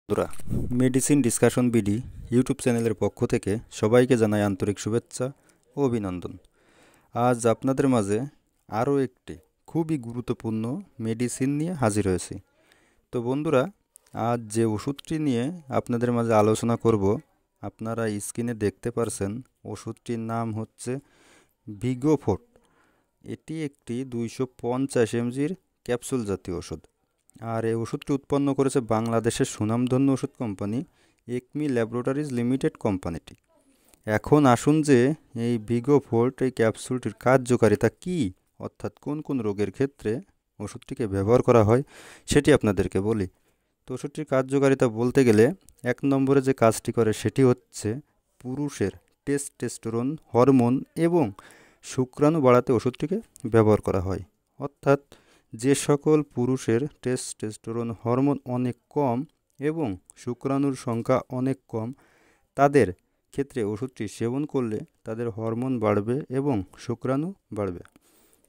বন্ধুরা, medicine discussion BD YouTube চ্যানেলের পক্ষ থেকে সবাইকে জানাই আন্তরিক শুভেচ্ছা ও অভিনন্দন। আজ আপনাদের মাঝে আরও একটি খুবই গুরুত্বপূর্ণ মেডিসিন নিয়ে হাজির হয়েছি। তো বন্ধুরা, আজ যে ওষুধটি নিয়ে আপনাদের মাঝে আলোচনা করব, আপনারা স্ক্রিনে দেখতে পারছেন ওষুধটির নাম হচ্ছে ভিগোফোর্ট। এটি একটি 250 mgর ক্যাপসুল জাতীয় ওষুধ। আর এই ওষুধটি উৎপন্ন করেছে বাংলাদেশের সুনামধন্য ওষুধ কোম্পানি একমি ল্যাবরেটরিজ লিমিটেড কোম্পানিটি। এখন আসুন যে এই ভিগোফোর্ট এই ক্যাপসুলটির কার্যকারিতা কী, অর্থাৎ কোন কোন রোগের ক্ষেত্রে ওষুধটিকে ব্যবহার করা হয় সেটি আপনাদেরকে বলি। তো ওষুধটির কার্যকারিতা বলতে গেলে 1 নম্বরে যে কাজটি করে সেটি হচ্ছে পুরুষের টেস্টোস্টেরন হরমোন এবং শুক্রাণু বাড়াতে ওষুধটিকে ব্যবহার করা হয়। অর্থাৎ যে সকল পুরুষের টেস্টোস্টেরন হরমোন অনেক কম এবং শুক্রাণুর সংখ্যা অনেক কম, তাদের ক্ষেত্রে ওষুধটি সেবন করলে তাদের হরমোন বাড়বে এবং শুক্রাণু বাড়বে।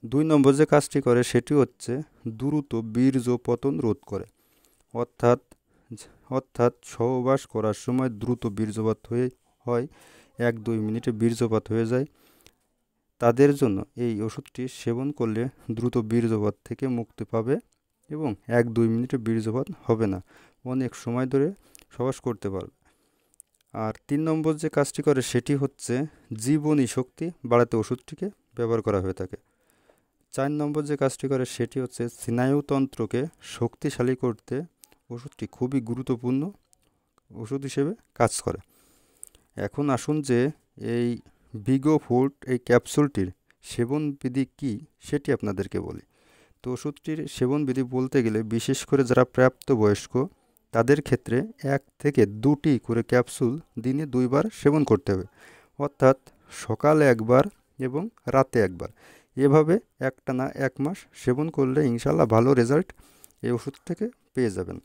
2 নম্বর যে কাজটি করে সেটি হচ্ছে দ্রুত বীর্য পতন রোধ করে। অর্থাৎ অর্থাৎ সহবাস করার সময় দ্রুত বীর্যপাত হয়, 1-2 মিনিটে বীর্যপাত হয়ে যায়। তাদের জন্য এই ওষুধটি সেবন করলে দ্রুত বীর্যপাত থেকে মুক্তি পাবে এবং 1-2 মিনিটে বীর্যপাত হবে না, অনেক সময় ধরে সহবাস করতে পারবে। আর 3 নম্বর যে কাজটি করে সেটি হচ্ছে জীবনী শক্তি বাড়াতে ওষুধটিকে ব্যবহার করা হয়ে থাকে। 4 নম্বর যে কাজটি করে সেটি হচ্ছে স্নায়ুতন্ত্রকে শক্তিশালী করতে ওষুধটি খুবই গুরুত্বপূর্ণ ওষুধ হিসেবে কাজ করে। এখন আসুন যে এই ভিগোফোর্ট এই ক্যাপসুলটির সেবনবিধি কী সেটি আপনাদেরকে বলি। তো ওষুধটির সেবনবিধি বলতে গেলে বিশেষ করে যারা প্রাপ্তবয়স্ক তাদের ক্ষেত্রে 1 থেকে 2টি করে ক্যাপসুল দিনে 2 বার সেবন করতে হবে। অর্থাৎ সকালে একবার এবং রাতে একবার, এভাবে একটানা 1 মাস সেবন করলে ইনশাল্লাহ ভালো রেজাল্ট এই ওষুধ থেকে পেয়ে যাবেন।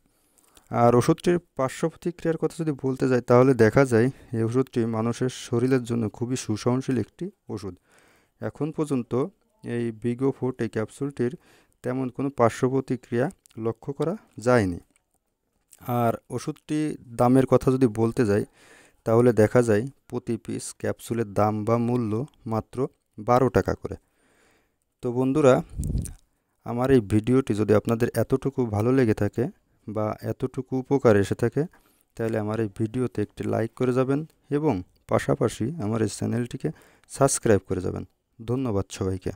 আর ওষুধটির পার্শ্ব প্রতিক্রিয়ার কথা যদি বলতে যাই তাহলে দেখা যায় এই ওষুধটি মানুষের শরীরের জন্য খুবই সুসহনশীল একটি ওষুধ। এখন পর্যন্ত এই ভিগোফোর্ট এই ক্যাপসুলটির তেমন কোনো পার্শ্ব প্রতিক্রিয়া লক্ষ্য করা যায়নি। আর ওষুধটি দামের কথা যদি বলতে যাই তাহলে দেখা যায় প্রতি পিস ক্যাপসুলের দাম বা মূল্য মাত্র 12 টাকা করে। তো বন্ধুরা, আমার এই ভিডিওটি যদি আপনাদের এতটুকু ভালো লেগে থাকে বা এতটুকু উপকার এসে থাকে তাহলে আমার এই ভিডিওতে একটি লাইক করে যাবেন এবং পাশাপাশি আমার এই চ্যানেলটিকে সাবস্ক্রাইব করে যাবেন। ধন্যবাদ সবাইকে।